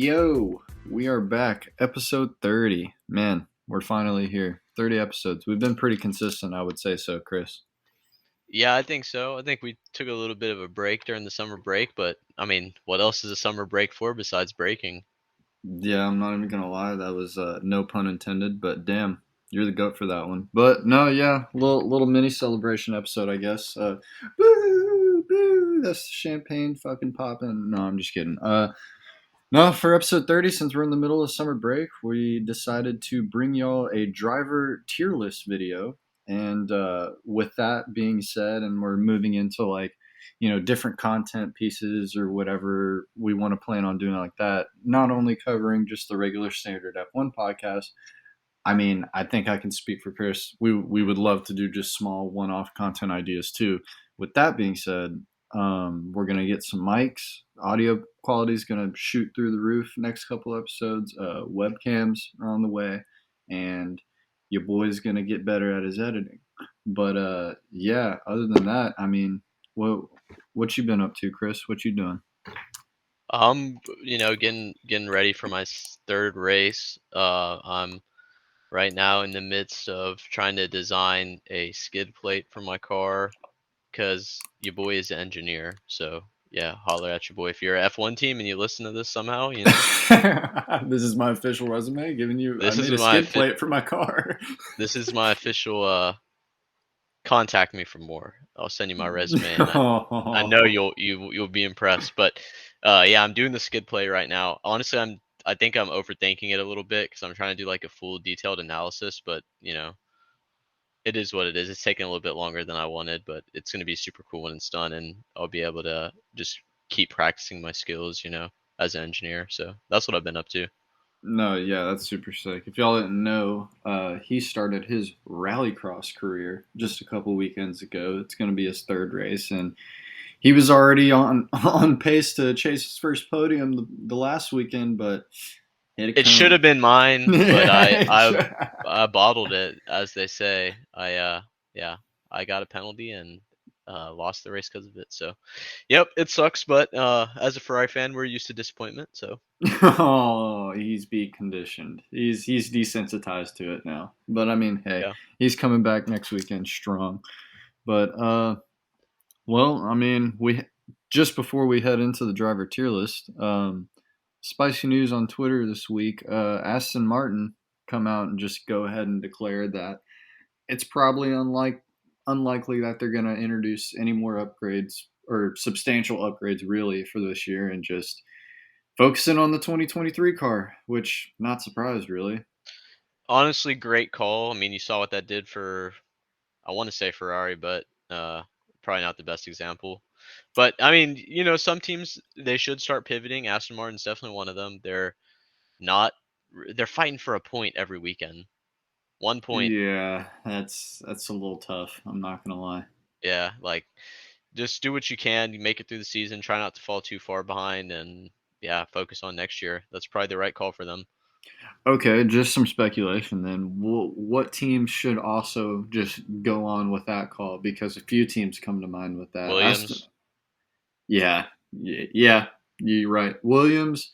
Yo, we are back. Episode 30. Man, we're finally here. 30 episodes. We've been pretty consistent, I would say so, Chris. Yeah, I think so. I think we took a little bit of a break during the summer break, but I mean, what else is a summer break for besides breaking? Yeah, I'm not even gonna lie, that was no pun intended, but damn, you're the goat for that one. But no, yeah, little mini celebration episode, I guess. Boo, boo, that's champagne fucking popping. No, I'm just kidding. No, for episode 30, since we're in the middle of summer break, we decided to bring y'all a driver tier list video. And with that being said, and we're moving into different content pieces or whatever we want to plan on doing like that, not only covering just the regular standard F1 podcast. I mean, I think I can speak for Chris. We would love to do just small one off content ideas too. With that being said, we're gonna get some mics. Audio quality is gonna shoot through the roof next couple episodes. Webcams are on the way, and your boy's gonna get better at his editing. But yeah, other than that, I mean, what you been up to, Chris? What you doing? Getting ready for my third race. I'm right now in the midst of trying to design a skid plate for my car because your boy is an engineer. So yeah, holler at your boy if you're a F1 team and you listen to this somehow. This is my official resume giving you. I This is made a my skid plate for my car. this is my official contact me for more. I'll send you my resume, and I know you'll be impressed. But yeah, I'm doing the skid play right now. Honestly, I think I'm overthinking it a little bit because I'm trying to do like a full detailed analysis. But it is what it is. It's taking a little bit longer than I wanted, but it's going to be super cool when it's done, and I'll be able to just keep practicing my skills, as an engineer. So that's what I've been up to. No, yeah, that's super sick. If y'all didn't know, he started his rallycross career just a couple weekends ago. It's going to be his third race, and he was already on on pace to chase his first podium the last weekend, but hit a It should cone. have been mine, but I I Yeah. I bottled it, as they say. Yeah, I got a penalty and lost the race because of it. So, yep, it sucks, but as a Ferrari fan, we're used to disappointment. So, Oh, he's beat conditioned. He's desensitized to it now. But I mean, hey, yeah. he's coming back next weekend strong. But well, I mean, we just before we head into the driver tier list, spicy news on Twitter this week. Aston Martin come out and just go ahead and declare that it's probably unlikely that they're going to introduce any more upgrades or substantial upgrades really for this year, and just focusing on the 2023 car, which not surprised really. Honestly, great call. I mean, you saw what that did for, I want to say Ferrari, but probably not the best example. But I mean, some teams they should start pivoting. Aston Martin's definitely one of them. Not, they're fighting for a point every weekend. 1 point. Yeah, that's a little tough. I'm not gonna lie. Yeah, like just do what you can, you make it through the season, try not to fall too far behind, and yeah, focus on next year. That's probably the right call for them. Okay, just some speculation then. What teams should also just go on with that call? Because a few teams come to mind with that. Williams, Yeah, yeah, you're right. Williams,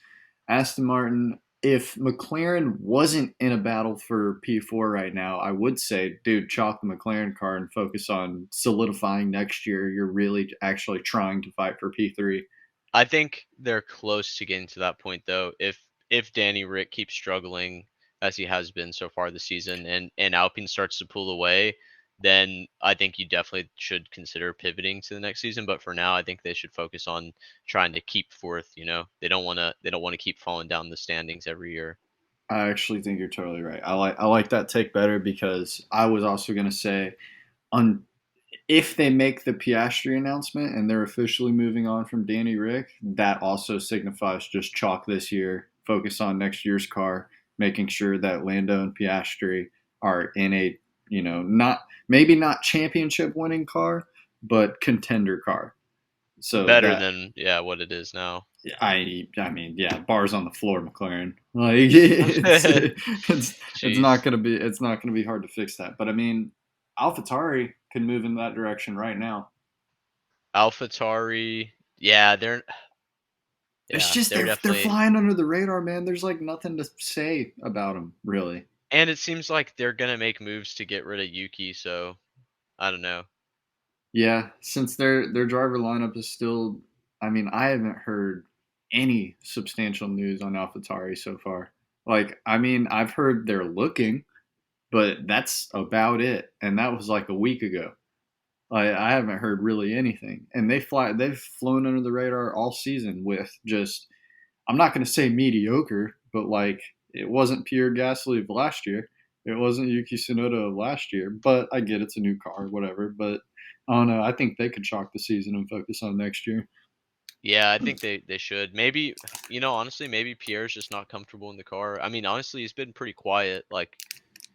Aston Martin. If McLaren wasn't in a battle for P4 right now, I would say, dude, chalk the McLaren car and focus on solidifying next year. You're really actually trying to fight for P3. I think they're close to getting to that point though. If Danny Rick keeps struggling as he has been so far this season, and Alpine starts to pull away, then I think you definitely should consider pivoting to the next season. But for now, I think they should focus on trying to keep fourth. They don't want to keep falling down the standings every year. I actually think you're totally right. I like that take better because I was also gonna say on if they make the Piastri announcement and they're officially moving on from Danny Rick, that also signifies just chalk this year, focus on next year's car, making sure that Lando and Piastri are in a, not maybe not championship winning car, but contender car. So Better that than, yeah, what it is now. I mean, yeah, bars on the floor, McLaren. Like it's not Jeez. gonna be hard to fix that. But I mean, AlphaTauri could move in that direction right now. AlphaTauri, yeah, they're It's Yeah, just they're they're definitely, flying under the radar, man. There's like nothing to say about them, really. and it seems like they're gonna make moves to get rid of Yuki. So I don't know. Yeah, since their driver lineup is still, I mean, I haven't heard any substantial news on AlphaTauri so far. Like, I mean, I've heard they're looking, but that's about it, and that was like a week ago. I haven't heard really anything, and they've flown under the radar all season with just, I'm not going to say mediocre, but like it wasn't Pierre Gasly of last year. It wasn't Yuki Tsunoda of last year, but I get it's a new car, whatever. But I don't know. I think they could chalk the season and focus on next year. Yeah, I think they should. Maybe, honestly, maybe Pierre's just not comfortable in the car. I mean, honestly, he's been pretty quiet. Like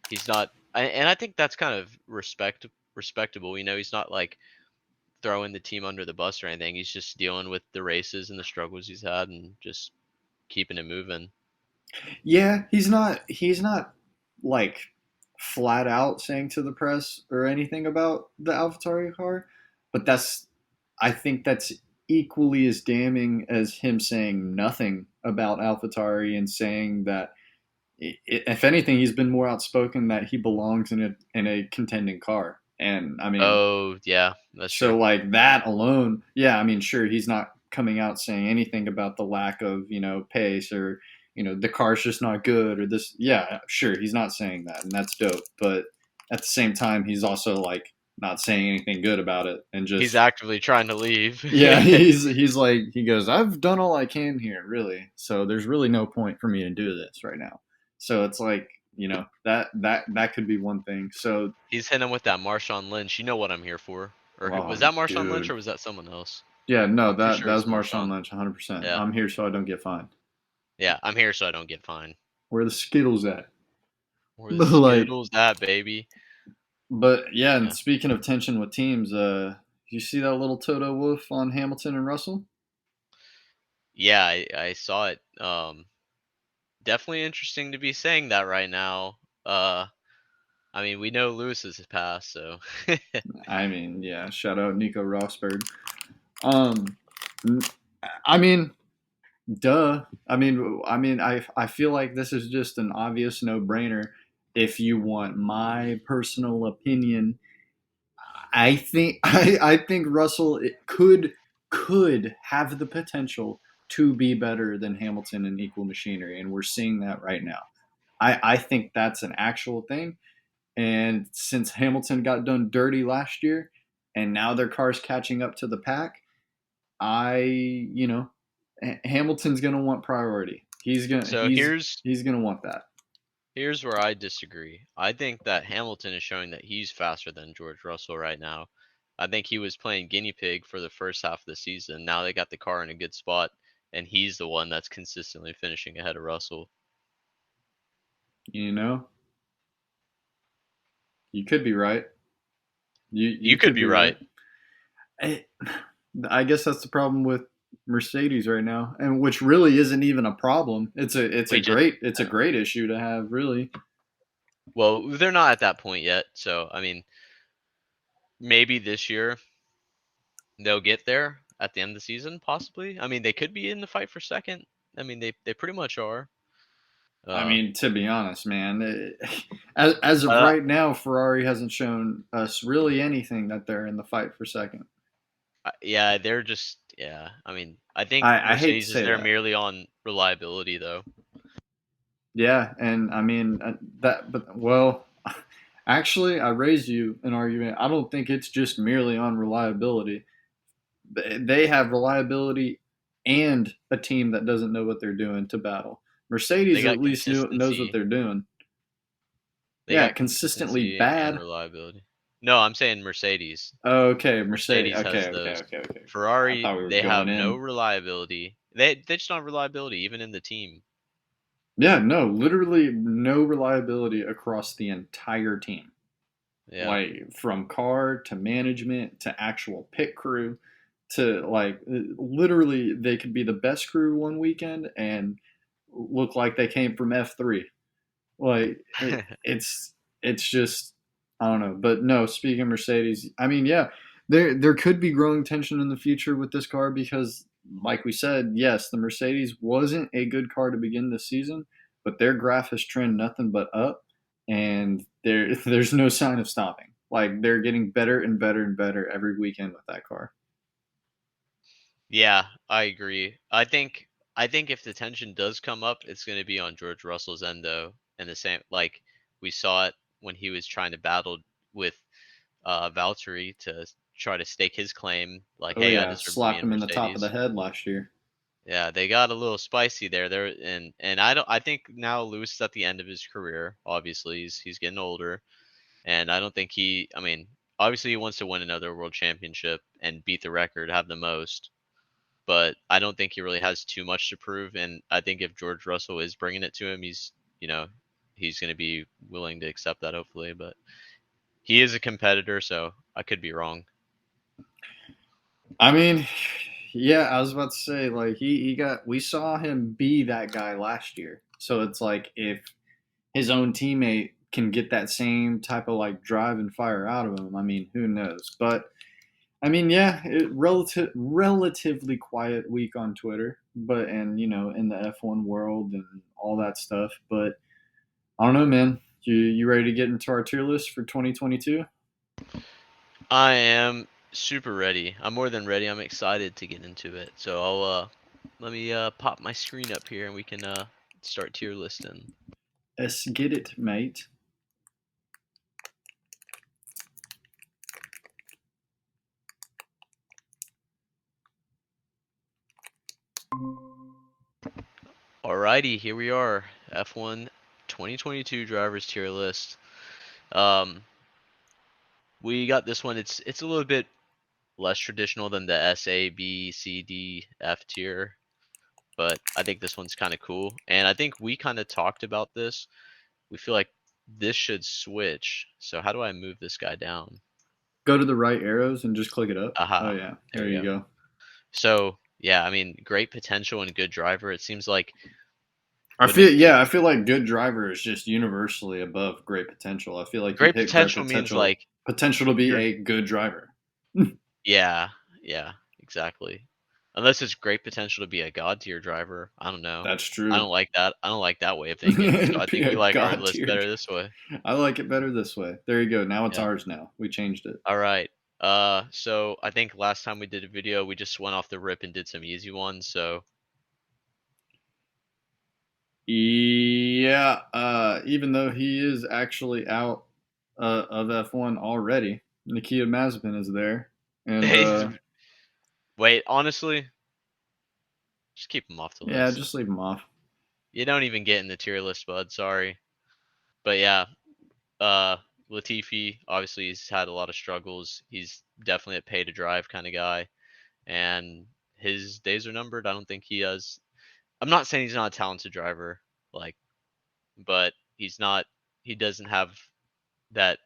he's not, and I think that's kind of respectable. He's not like throwing the team under the bus or anything. He's just dealing with the races and the struggles he's had and just keeping it moving. Yeah, he's not like flat out saying to the press or anything about the AlphaTauri car, but I think that's equally as damning as him saying nothing about AlphaTauri and saying that if anything, he's been more outspoken that he belongs in a contending car. And I mean, Oh, yeah, that's true. so like that alone, yeah, I mean, sure, he's not coming out saying anything about the lack of pace or the car's just not good or this. Yeah, sure, he's not saying that, and that's dope. But at the same time, he's also like not saying anything good about it, and He's just actively trying to leave. yeah, he's like he goes, I've done all I can here, really. So there's really no point for me to do this right now. So it's like that could be one thing. So He's hitting him with that Marshawn Lynch. You know what I'm here for. Or oh was that Marshawn Lynch dude, or was that someone else? yeah, no, I'm pretty that sure it that was was Marshawn Marshawn. Lynch, 100%. Yeah. I'm here so I don't get fined. Yeah, I'm here so I don't get fined. Where the Skittles at? Where the Like, Skittles at, baby? but yeah. And Yeah. speaking of tension with teams, you see that little Toto Wolf on Hamilton and Russell? Yeah, I saw it. Definitely interesting to be saying that right now. I mean, we know Lewis's passed, so I mean, yeah. Shout out Nico Rosberg. Um, I mean, duh. I feel like this is just an obvious no-brainer. If you want my personal opinion, I think Russell could have the potential to be better than Hamilton in equal machinery, and we're seeing that right now. I think that's an actual thing. And since Hamilton got done dirty last year, and now their car's catching up to the pack, I Hamilton's gonna want priority. so He's gonna want that. here's where I disagree. I think that Hamilton is showing that he's faster than George Russell right now. I think he was playing guinea pig for the first half of the season. Now they got the car in a good spot, and he's the one that's consistently finishing ahead of Russell. You know, you could be right. You You could could be be right. right. I, I guess that's the problem with Mercedes right now, and which really isn't even a problem. We just It's a great issue to have, really. Well, they're not at that point yet. So I mean, maybe this year they'll get there at the end of the season, possibly. I mean, they could be in the fight for second. I mean, they pretty much are. I Uh, mean, to be honest, man, as of uh, right now, Ferrari hasn't shown us really anything that they're in the fight for second. yeah, they're just yeah. I mean, I think I hate to Mercedes is say there that. merely on reliability, though. Yeah, and I mean but well, actually, I raised you an argument. I don't think it's just merely on reliability. They have reliability and a team that doesn't know what they're doing to battle. They Mercedes at got least knows what consistency. they're doing. They Yeah, got consistently consistency and bad. reliability. No, I'm saying Mercedes. Okay, Mercedes. Mercedes has Okay, those. okay. I Ferrari, thought we were they going have no in. reliability. They just don't have reliability even in the team. Yeah, no, literally no reliability across the entire team. Yeah. Like from car to management to actual pit crew to like literally they could be the best crew one weekend and look like they came from F3. Like it's just I don't know. But no, speaking of Mercedes, I mean, yeah, there could be growing tension in the future with this car because like we said, yes, the Mercedes wasn't a good car to begin the season, but their graph has trended nothing but up, and there's no sign of stopping. Like they're getting better and better and better every weekend with that car. Yeah, I agree. I think if the tension does come up, it's going to be on George Russell's end though, and the same like we saw it when he was trying to battle with Valtteri to try to stake his claim, like, Oh hey, I yeah, deserve to be slapped in him in the top of the Mercedes. head last year. Yeah, they got a little spicy there. And I don't. I think now Lewis is at the end of his career. Obviously, he's getting older, and I don't think he. I mean, obviously he wants to win another world championship and beat the record, have the most. But I don't think he really has too much to prove. And I think if George Russell is bringing it to him, you know, he's going to be willing to accept that hopefully. But he is a competitor, so I could be wrong. I mean, yeah, I was about to say like he got we saw him be that guy last year. So it's like if his own teammate can get that same type of like drive and fire out of him, I mean, who knows? But I mean, yeah, relatively quiet week on Twitter, but and in the F1 world and all that stuff. But I don't know, man. You ready to get into our tier list for 2022? I am super ready. I'm more than ready. I'm excited to get into it. So I'll let me pop my screen up here and we can start tier listing. Let's get it, mate. Alrighty, here we are. F1 2022 drivers tier list. Um, we got this one. It's a little bit less traditional than the S, A, B, C, D, F tier, but I think this one's kind of cool. And I think we kind of talked about this. We feel like this should switch. So how do I move this guy down? Go to the right arrows and just click it up. Oh Aha, yeah, there there we you go. go. So yeah, I mean, great potential and good driver. It seems like I when feel it yeah, I feel like good driver is just universally above great potential. I feel like you great hit great potential means potential like potential to be you're a good driver. yeah, yeah, exactly. Unless it's great potential to be a god tier driver. I don't know. That's I true. don't like that. I don't like that way of thinking. So I Be think a we like our god list tier. better this way. I like it better this way. There you go. Now it's Yeah. ours now. We changed it. All right. So I think last time we did a video, we just went off the rip and did some easy ones. So Yeah, even though he is actually out of F1 already, Nikita Mazepin is there. And wait, honestly, just keep him off the yeah, list. just leave him off. You don't even get in the tier list, bud. Sorry. But yeah, uh, Latifi obviously he's had a lot of struggles. He's definitely a pay to drive kind of guy, and his days are numbered. I don't think he has. I'm not saying he's not a talented driver, like, but he's not. He doesn't have that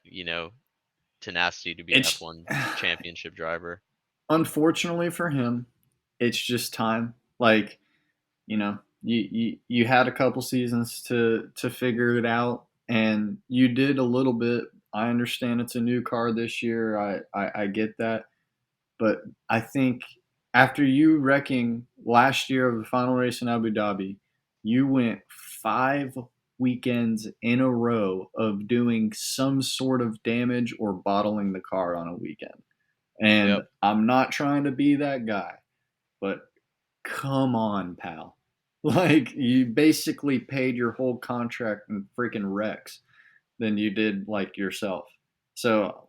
tenacity to be an It's F1 championship driver. unfortunately for him, it's just time. Like, you had a couple seasons to figure it out, and you did a little bit. I understand it's a new car this year. I get that, but I think after you wrecking last year of the final race in Abu Dhabi, you went 5 weekends in a row of doing some sort of damage or bottling the car on a weekend. And Yep. I'm not trying to be that guy, but come on, pal. Like, you basically paid your whole contract in freaking wrecks than you did, like, yourself. So,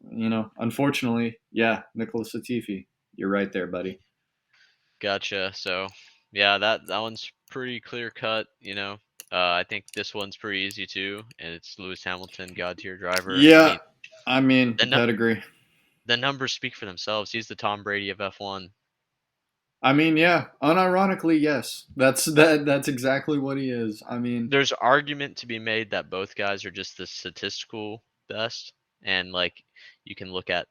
unfortunately, yeah, Nicholas Latifi, you're right there, buddy. Gotcha. So, yeah, that one's pretty clear cut. I think this one's pretty easy too, and it's Lewis Hamilton, God tier driver. I Yeah, mean, I mean, the nu- pedigree. the numbers speak for themselves. He's the Tom Brady of F1. I mean, yeah, unironically, yes. That's exactly what he is. I mean, There's argument to be made that both guys are just the statistical best, and like you can look at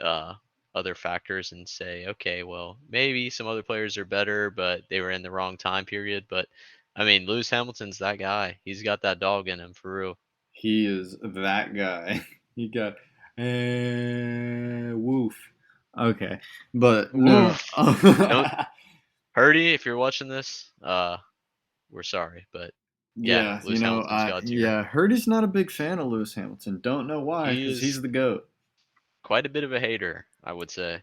uh, other factors and say, okay, well, maybe some other players are better, but they were in the wrong time period. But I mean, Lewis Hamilton's that guy. He's got that dog in him for real. he is that guy. He got woof. Okay, but no. Woof. Don't. Hurdy, if you're watching this, we're sorry, but yeah, Yeah, Lewis Hamilton's God tier. yeah, Hurdy's not a big fan of Lewis Hamilton. Don't know why, He because he's is the GOAT. quite a bit of a hater, I would say.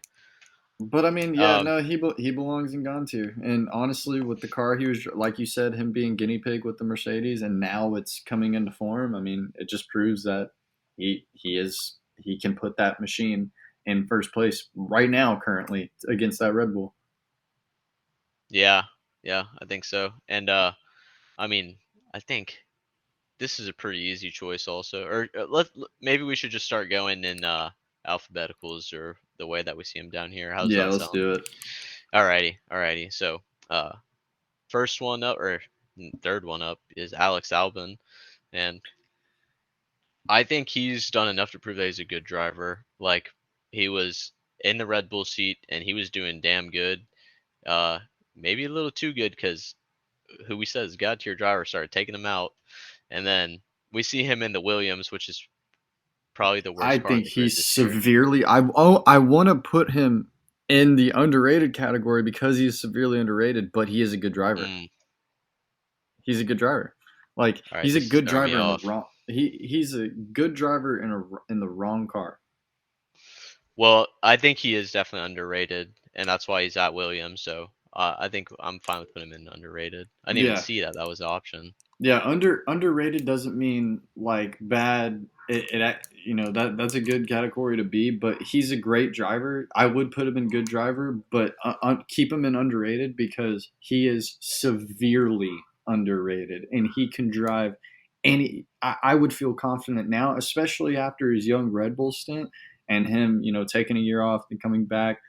But I mean, yeah, Um, no, he belongs in God tier. And honestly, with the car he was, like you said, him being guinea pig with the Mercedes, and now it's coming into form. I mean, it just proves that he can put that machine in first place right now, currently against that Red Bull. yeah, yeah, I think so. And I mean, I think this is a pretty easy choice also. Or maybe we should just start going in alphabeticals or the way that we see them down here. How does Yeah, that let's sound? do it. Alrighty. So, first one up or third one up is Alex Albon, and I think he's done enough to prove that he's a good driver. Like he was in the Red Bull seat and he was doing damn good. Uh, Maybe a little too good because who we said is God tier driver started taking him out, and then we see him in the Williams, which is probably the I worst car on think the grid he's this year. severely. I want to put him in the underrated category because he's severely underrated, but he is a good driver. Mm, He's a good driver. Like all right, he's a this is good throwing me driver in the off. wrong. He's a good driver in the wrong car. Well, I think he is definitely underrated, and that's why he's at Williams. So I think I'm fine with putting him in underrated. I didn't even Yeah, see that that was an option. yeah. Underrated doesn't mean like bad. That's a good category to be, but he's a great driver. I would put him in good driver, but keep him in underrated because he is severely underrated and he can drive any. I would feel confident now, especially after his young Red Bull stint and him, taking a year off and coming back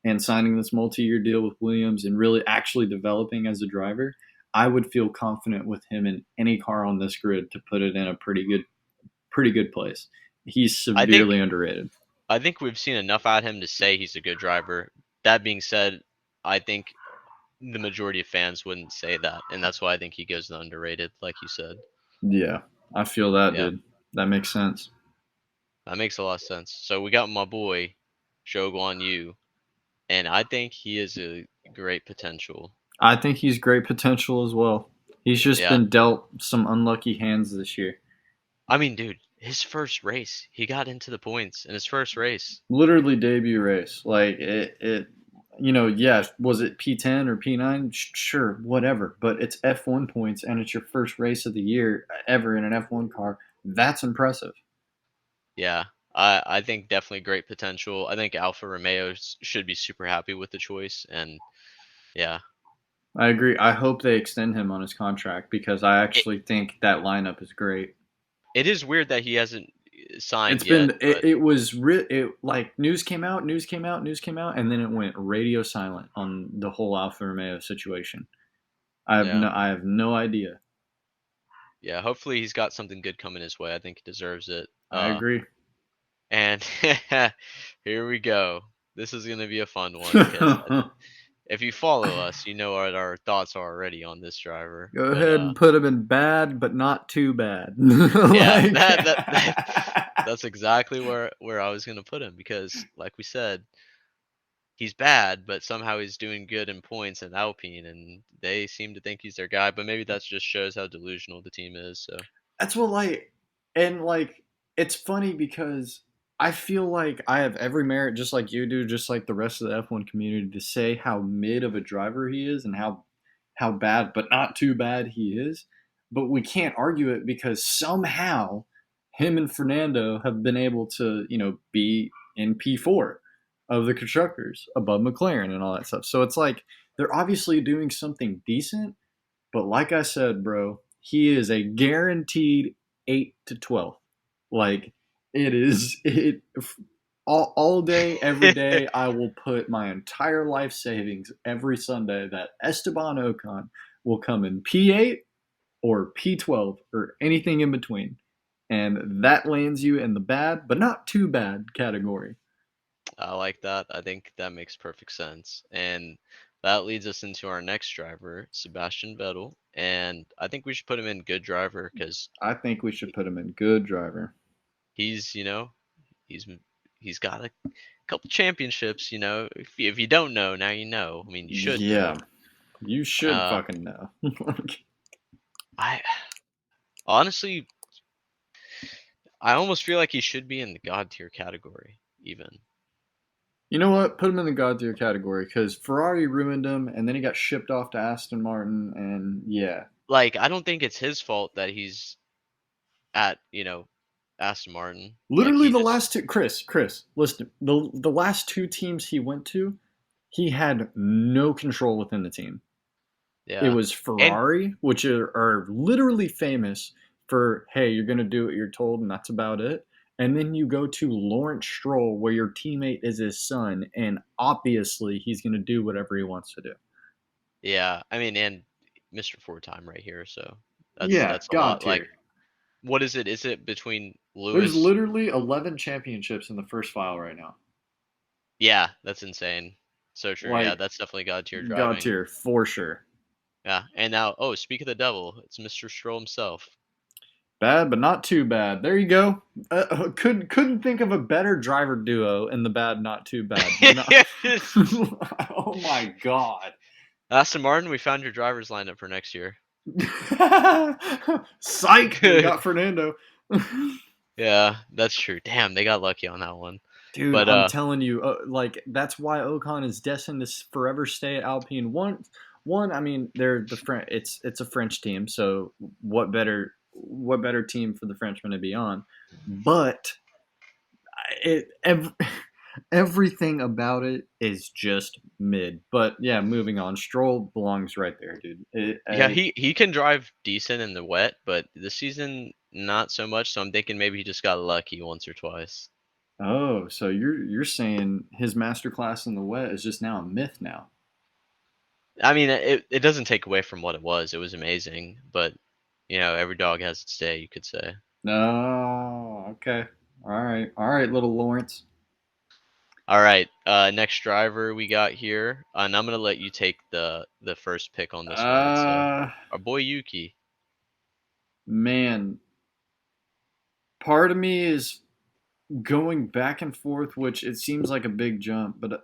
and signing this multi-year deal with Williams and really actually developing as a driver. I would feel confident with him in any car on this grid to put it in a pretty good place. He's I severely think underrated. I think we've seen enough out of him to say he's a good driver. That being said, I think the majority of fans wouldn't say that, and that's why I think he goes to underrated, like you said. Yeah, I feel that, Yeah, dude. That makes sense. that makes a lot of sense. So we got my boy, Zhou Guan Yu, and I think he is a great potential. I think he's great potential as well. He's just Yeah, been dealt some unlucky hands this year. I mean, dude, his first race, he got into the points in his first race. Literally debut race. Like yeah, was it P10 or P9? Sure, whatever. But it's F1 points and it's your first race of the year ever in an F1 car. That's impressive. Yeah, I think definitely great potential. I think Alfa Romeo should be super happy with the choice, and yeah, I agree. I hope they extend him on his contract because I it actually think that lineup is great. it is weird that he hasn't signed It's yet, been but it was like news came out, and then it went radio silent on the whole Alfa Romeo situation. yeah, I have no idea. yeah. Hopefully he's got something good coming his way. I think he deserves it. I agree. And here we go. This is gonna be a fun one because if you follow us, you know what our thoughts are already on this driver. Go But ahead and put him in bad, but not too bad. yeah, like, that's exactly where I was gonna put him because, like we said, he's bad, but somehow he's doing good in points in Alpine, and they seem to think he's their guy. But maybe that just shows how delusional the team is. So that's what like it's funny because I feel like I have every merit, just like you do, just like the rest of the F1 community, to say how mid of a driver he is and how bad, but not too bad he is. But we can't argue it because somehow him and Fernando have been able to, be in P4 of the constructors above McLaren and all that stuff. So it's like they're obviously doing something decent, but like I said, bro, he is a guaranteed 8 to 12. Like it is it all day, every day, I will put my entire life savings every Sunday that Esteban Ocon will come in P8 or P12 or anything in between. And that lands you in the bad, but not too bad category. I like that. I think that makes perfect sense, and that leads us into our next driver, Sebastian Vettel. And I think we should put him in good driver because I think we should put him in good driver. he's he's he's got a couple championships. If you don't know, now you know. I mean, you should Yeah. know. You should Uh, fucking know. I honestly, I almost feel like he should be in the god tier category, even. You know what? Put him in the God tier category because Ferrari ruined him, and then he got shipped off to Aston Martin, and yeah, Like, I don't think it's his fault that he's at, Aston Martin. Like, literally he the just, last two. Chris, listen. The last two teams he went to, he had no control within the team. It yeah. was And Ferrari, which are literally famous for, hey, you're gonna do what you're told, and that's about it. And then you go to Lawrence Stroll, where your teammate is his son, and obviously he's gonna do whatever he wants to do. yeah, I mean, and Mr. Four Time right here, so Yeah, that's a God lot. Like, tier. what is it? Is it between There's Lewis? literally 11 championships in the first file right now. Yeah, that's insane. So true. Yeah, Like, that's definitely god tier God driving. tier for sure. Yeah, and now, oh, speak of the devil, it's Mr. Stroll himself. Bad, but not too bad. There you go. Couldn't think of a better driver duo in the bad, not too bad. No. Oh my god. Aston Martin, we found your drivers lineup for next year. Psych. We got Fernando. Yeah, that's true. Damn, they got lucky on that one. Dude, But I'm telling you, like that's why Ocon is destined to forever stay at Alpine. One, I mean, they're the French. It's a French team, so what better team for the Frenchman to be on? But it everything about it is just mid. But yeah, moving on. Stroll belongs right there, dude. yeah, he can drive decent in the wet, but this season not so much. So I'm thinking maybe he just got lucky once or twice. Oh, so you're saying his masterclass in the wet is just now a myth now? I mean, it doesn't take away from what it was. It was amazing, but every dog has its day, you could say. No, okay, all right, little Lawrence. All right, next driver we got here, and I'm gonna let you take the first pick on this one. It's Uh, our boy Yuki. man, part of me is going back and forth, which it seems like a big jump, but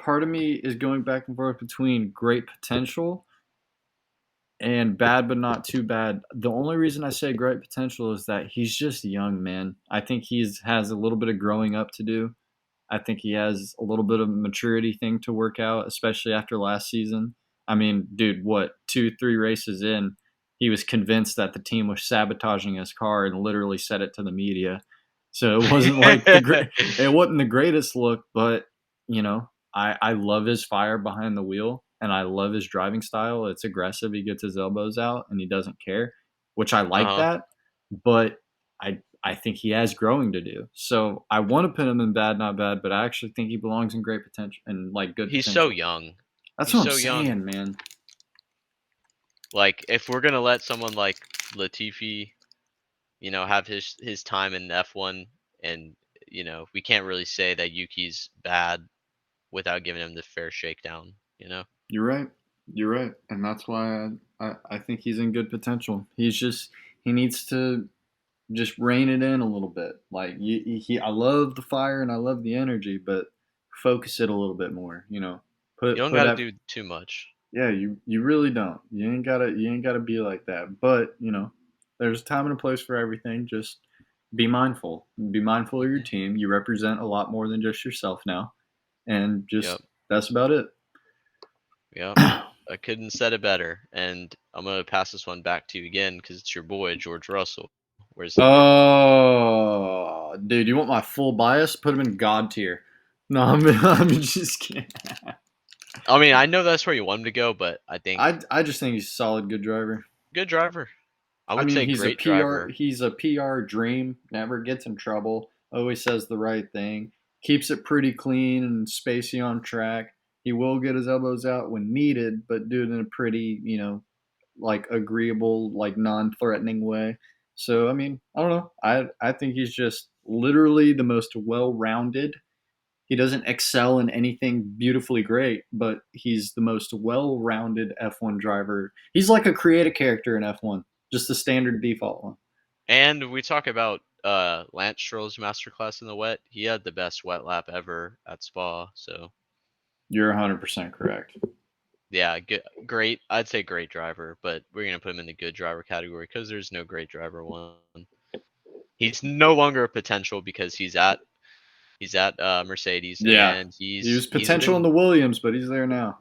part of me is going back and forth between great potential and bad but not too bad. The only reason I say great potential is that he's just young, man. I think he's has a little bit of growing up to do. I think he has a little bit of a maturity thing to work out, especially after last season. I mean, dude, what, 2, 3 races in, he was convinced that the team was sabotaging his car and literally said it to the media. So it wasn't like it wasn't the greatest look, but I love his fire behind the wheel and I love his driving style. It's aggressive. He gets his elbows out and he doesn't care, which I like Uh-huh. that. But I think he has growing to do. So I want to put him in bad, not bad, but I actually think he belongs in great potential and like good He's so potential. young. That's He's what I'm so young. saying, man. Like if we're gonna let someone like Latifi, have his time in F1, and we can't really say that Yuki's bad without giving him the fair shakedown. You're right. You're right, and that's why I think he's in good potential. He needs to just rein it in a little bit. Like I love the fire and I love the energy, but focus it a little bit more. You don't Put got to that. do too much. Yeah, you really don't. You ain't gotta be like that. But there's a time and a place for everything. Just be mindful. Be mindful of your team. You represent a lot more than just yourself now, and Yep. just that's about it. Yep. I couldn't have said it better. And I'm gonna pass this one back to you again because it's your boy George Russell. Where's he? Oh, dude, you want my full bias? Put him in God tier. No, I'm just kidding. I mean, I know that's where you want him to go, but I think I just think he's a solid, good driver. good driver. I I would mean, say he's a great PR. driver. He's a PR dream. Never gets in trouble. Always says the right thing. Keeps it pretty clean and spacey on track. He will get his elbows out when needed, but do it in a pretty, like agreeable, like non-threatening way. So I mean, I don't know. I think he's just literally the most well-rounded. He doesn't excel in anything beautifully great, but he's the most well-rounded F1 driver. He's like a creative character in F1, just the standard default one. And we talk about Lance Stroll's masterclass in the wet. He had the best wet lap ever at Spa. So You're 100% correct. Yeah, good, great. I'd say great driver, but we're gonna put him in the good driver category because there's no great driver one. He's no longer a potential because he's at Mercedes Yeah, and he was he's potential in been the Williams, but he's there now.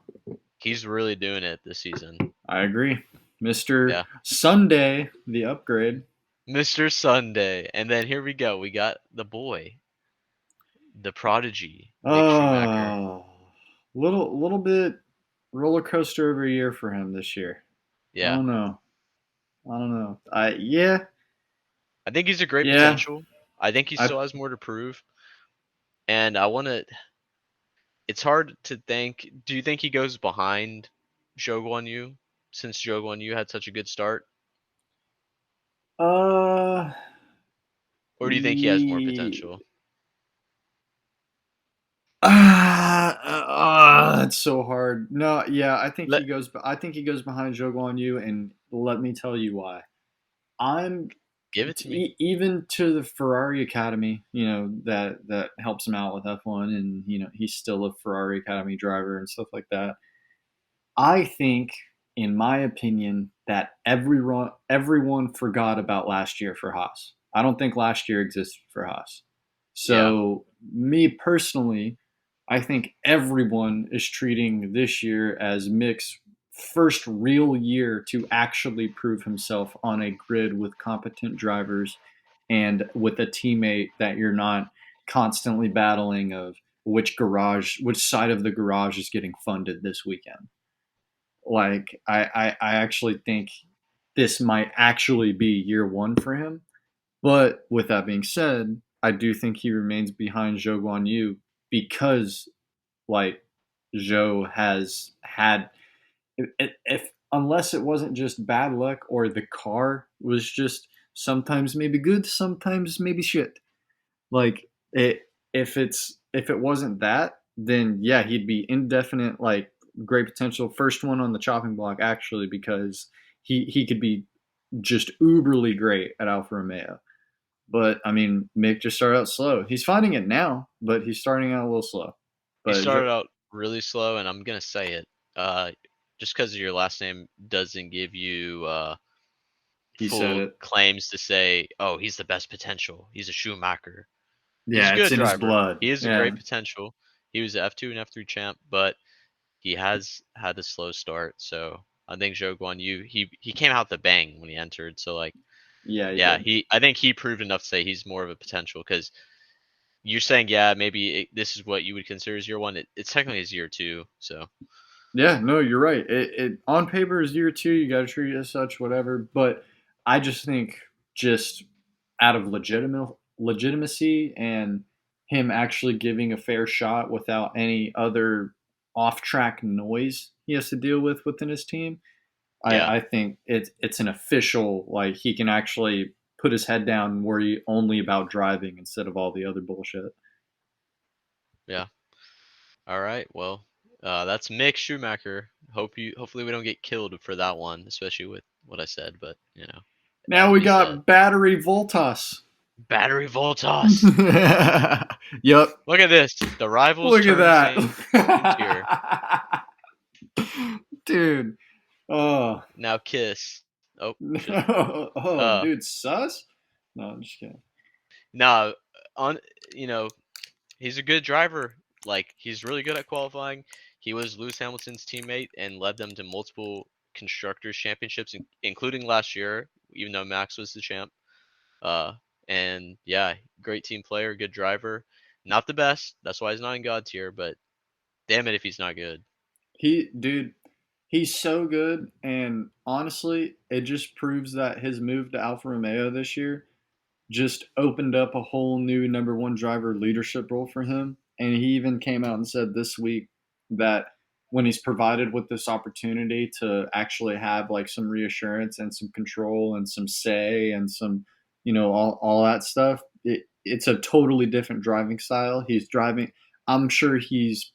he's really doing it this season. I agree, Mister Yeah, Sunday, the upgrade. Mr. Sunday, and then here we go. We got the boy, the prodigy, Mick Schumacher. Oh, little bit roller coaster of a year for him this year. I Yeah, don't know. I don't know. I yeah I think he's a great yeah. potential. I think he I still has more to prove, and I want to. It's hard to think. Do you think he goes behind Zhou Guanyu since Zhou Guanyu had such a good start, uh or do you think he has more potential? It's so hard. No, yeah, I think Let he goes. I think he goes behind Zhou Guan Yu, and let me tell you why. I'm give it to me. even to the Ferrari Academy. That helps him out with F1, and he's still a Ferrari Academy driver and stuff like that. I think, in my opinion, that everyone forgot about last year for Haas. I don't think last year existed for Haas. Yeah, So, me personally, I think everyone is treating this year as Mick's first real year to actually prove himself on a grid with competent drivers and with a teammate that you're not constantly battling of which side of the garage is getting funded this weekend. Like I actually think this might actually be year one for him. But with that being said, I do think he remains behind Zhou Guan Yu because like Zhou has had if unless it wasn't just bad luck or the car was just sometimes maybe good, sometimes maybe shit. Like it if it wasn't that, then yeah, he'd be indefinite like great potential first one on the chopping block actually because he could be just uberly great at Alfa Romeo. But I mean, Mick just started out slow. He's finding it now, but he's starting out a little slow. he But started out really slow, and I'm gonna say it. Uh, just because your last name doesn't give you he said full it. claims to say, oh, he's the best potential. He's a Schumacher. He's a Yeah, it's good in his driver. blood. He is a Yeah, great potential. He was F2 and F3 champ, but he has had a slow start. So I think Zhou Guan Yu, he came out the bang when he entered. So like, yeah, he yeah, did. he I think he proved enough to say he's more of a potential because you're saying yeah maybe this is what you would consider as year one. It's technically his year two. So Yeah, no, you're right. It on paper is year two. You got to treat it as such, whatever. But I just think just out of legitimacy and him actually giving a fair shot without any other off track noise he has to deal with within his team. yeah, I think it's an official like he can actually put his head down and worry only about driving instead of all the other bullshit. yeah. All right, well, that's Mick Schumacher. Hopefully we don't get killed for that one, especially with what I said. But as Now we we said, got battery Voltas. battery Voltas. Yep. Look at this. The rivals Look at turn Saint tier. that. Dude. Oh. Now Kiss. Oh, shouldn't. No. Oh, Uh, dude, sus? No, I'm just kidding. now on you know he's a good driver. Like he's really good at qualifying. He was Lewis Hamilton's teammate and led them to multiple constructors championships, including last year, even though Max was the champ. Uh, and yeah, great team player, good driver. Not the best. That's why he's not in God tier. But damn it, if he's not good. Dude, he's so good. And honestly, it just proves that his move to Alfa Romeo this year just opened up a whole new number one driver leadership role for him. And he even came out and said this week that when he's provided with this opportunity to actually have like some reassurance and some control and some say and some, all that stuff, it's a totally different driving style. He's driving, I'm sure he's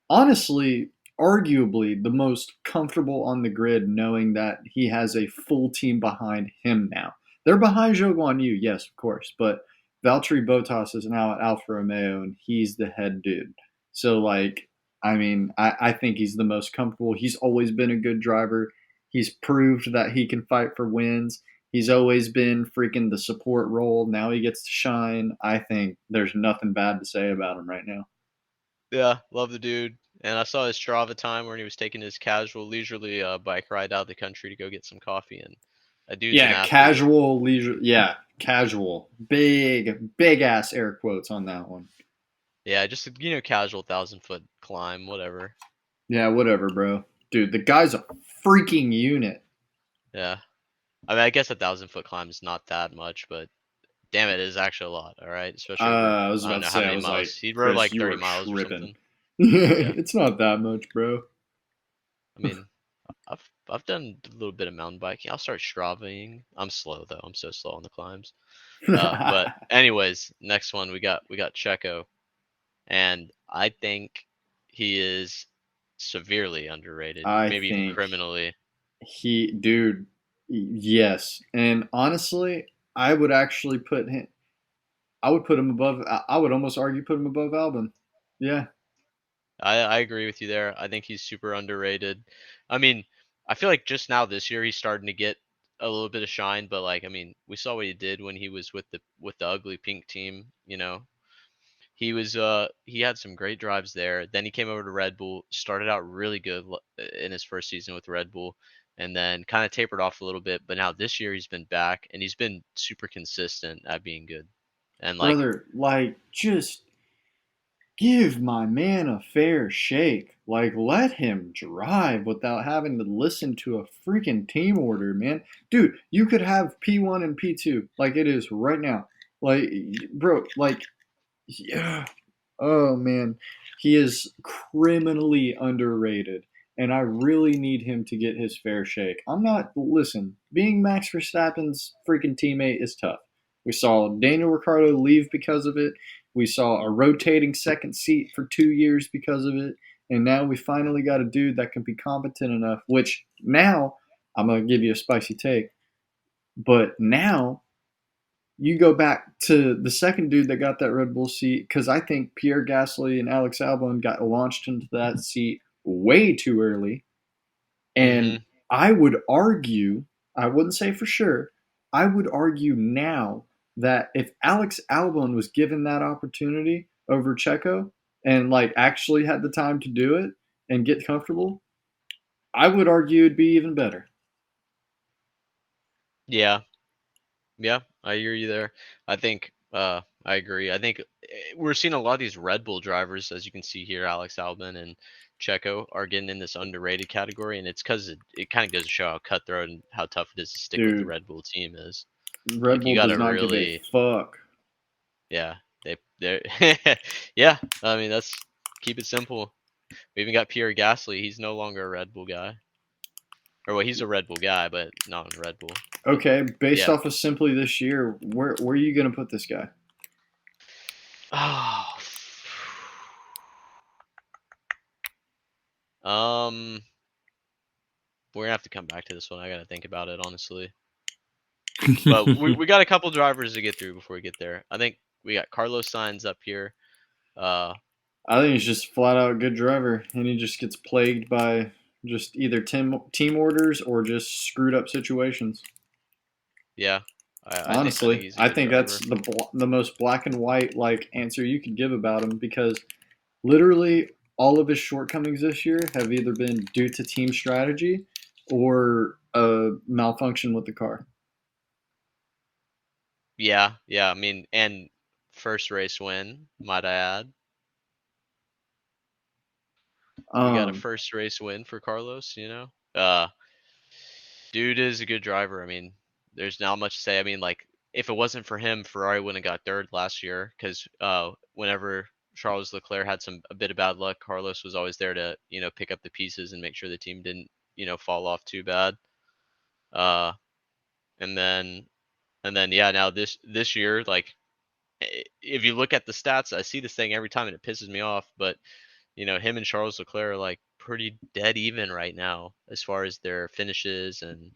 honestly, arguably the most comfortable on the grid knowing that he has a full team behind him now. They're behind Zhou Guan Yu, yes, of course, but Valtteri Bottas is now at Alfa Romeo and he's the head dude. So, like, I mean, I think he's the most comfortable. He's always been a good driver. He's proved that he can fight for wins. He's always been freaking the support role. Now he gets to shine. I think there's nothing bad to say about him right now. Yeah, love the dude. And I saw his Strava time where he was taking his casual, leisurely bike ride out of the country to go get some coffee. And that dude's an Yeah, athlete. casual leisure. Yeah, casual. Big ass air quotes on that one. Yeah, just a, casual 1,000 foot climb, whatever. Yeah, whatever, bro. Dude, the guy's a freaking unit. Yeah. I mean, I guess 1,000 foot climb is not that much, but damn it is actually a lot. All right, especially over I was I don't about to know how say, I many was miles. like, He rode Chris, like you 30 are miles or tripping. something. Yeah. It's not that much, bro. I mean, I've done a little bit of mountain biking. I'll start Stravaing. I'm slow though. I'm so slow on the climbs. But anyways, next one we got Checo, and I think he is severely underrated, I maybe even think criminally. dude, yes. And honestly, I would actually put him, I would put him above, I would almost argue put him above Albon. Yeah. I agree with you there. I think he's super underrated. I mean, I feel like just now this year he's starting to get a little bit of shine, but like I mean, we saw what he did when he was with the ugly pink team, he had some great drives there. Then he came over to Red Bull, started out really good in his first season with Red Bull, and then kind of tapered off a little bit. But now this year he's been back and he's been super consistent at being good. And like, Brother, like, just give my man a fair shake. Like, let him drive without having to listen to a freaking team order, man. Dude, you could have P1 and P2 like it is right now. Like, bro, like, yeah. Oh, man. He is criminally underrated. And I really need him to get his fair shake. I'm not, listen, being Max Verstappen's freaking teammate is tough. We saw Daniel Ricciardo leave because of it. We saw a rotating second seat for 2 years because of it. And now we finally got a dude that can be competent enough, which now I'm going to give you a spicy take. But now you go back to the second dude that got that Red Bull seat because I think Pierre Gasly and Alex Albon got launched into that seat way too early. And hmm I would argue, I wouldn't say for sure, I would argue now that if Alex Albon was given that opportunity over Checo and like actually had the time to do it and get comfortable, I would argue it'd be even better. yeah, yeah, I hear you there. I think I agree. I think we're seeing a lot of these Red Bull drivers, as you can see here, Alex Albon and Checo are getting in this underrated category, and it's because it kind of goes to show how cutthroat and how tough it is to stick with the Dude, Red Bull team is. Red Like you Bull got does to not give a really, fuck. yeah, they're yeah. I mean that's keep it simple. We even got Pierre Gasly. He's no longer a Red Bull guy, or well, he's a Red Bull guy, but not in Red Bull. But Okay, based yeah. off of simply this year, where are you gonna put this guy? Oh. Um, we're gonna have to come back to this one. I gotta think about it honestly. But we got a couple drivers to get through before we get there. I think we got Carlos Sainz up here. Uh, I think he's just flat out a good driver, and he just gets plagued by just either team orders or just screwed up situations. yeah, I think Honestly, he's a I good think that's driver. the most black and white like answer you could give about him because literally all of his shortcomings this year have either been due to team strategy or a malfunction with the car. Yeah, yeah. I mean, and first race win, might I add. We got a Um, first race win for Carlos. Dude is a good driver. I mean, there's not much to say. I mean, like if it wasn't for him, Ferrari wouldn't have got third last year because whenever Charles Leclerc had a bit of bad luck, Carlos was always there to pick up the pieces and make sure the team didn't fall off too bad. Uh, and then yeah, now this year, like if you look at the stats, I see this thing every time and it pisses me off, but him and Charles Leclerc are like pretty dead even right now as far as their finishes and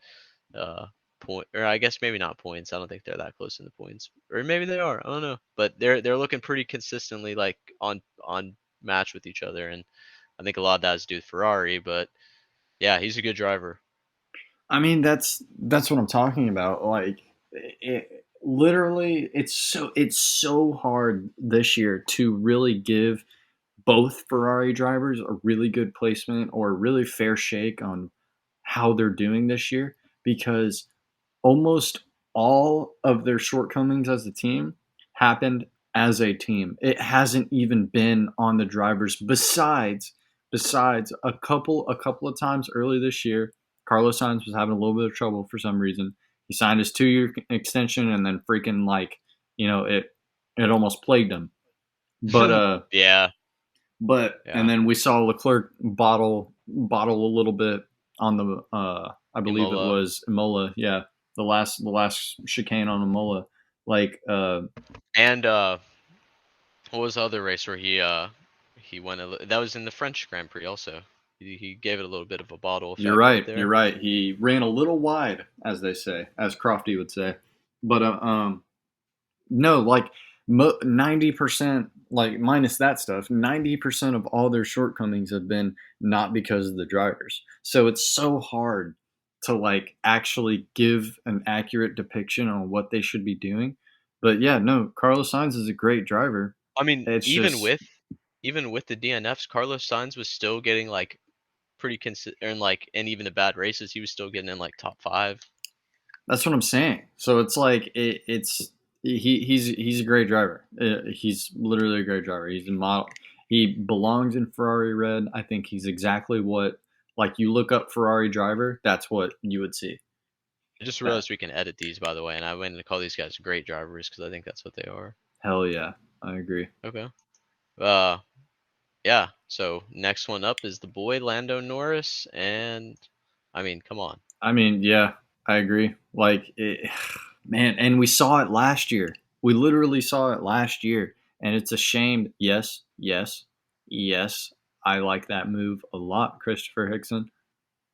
uh point, or I guess maybe not points. I don't think they're that close in the points, or maybe they are. I don't know, but they're looking pretty consistently like on match with each other, and I think a lot of that has to do with Ferrari, but yeah, he's a good driver. I mean, that's what I'm talking about. Like, literally, it's so hard this year to really give both Ferrari drivers a really good placement or a really fair shake on how they're doing this year because almost all of their shortcomings as a team happened as a team. It hasn't even been on the drivers besides a couple of times early this year. Carlos Sainz was having a little bit of trouble for some reason. He signed his 2 year extension and then freaking like, it almost plagued him. But Yeah, and yeah. then we saw Leclerc bottle a little bit on the I believe it Imola. was Imola, yeah, the last chicane on Imola, like And what was the other race where he went that was in the French Grand Prix also. He gave it a little bit of a bottle you're effect right right, you're there. right. He ran a little wide, as they say, as Crofty would say, but no, like 90%, like minus that stuff, 90% of all their shortcomings have been not because of the drivers. So it's so hard to like actually give an accurate depiction on what they should be doing. But yeah, no, Carlos Sainz is a great driver. I mean, It's just even with the DNFs, Carlos Sainz was still getting like pretty consistent, and like, and even the bad races, he was still getting in like top five. that's what I'm saying. So it's like he's a great driver. He's literally a great driver. He's a model. He belongs in Ferrari red. I think he's exactly what, like, you look up Ferrari driver. That's what you would see. I just That realized we can edit these, by the way, and I went to call these guys great drivers because I think that's what they are. hell yeah, I agree. Okay. Uh, yeah. So next one up is the boy Lando Norris, and I mean, come on. I mean, yeah, I agree. Like, man, and we saw it last year. We literally saw it last year, and it's a shame. Yes, yes, yes. I like that move a lot, Christopher Hickson.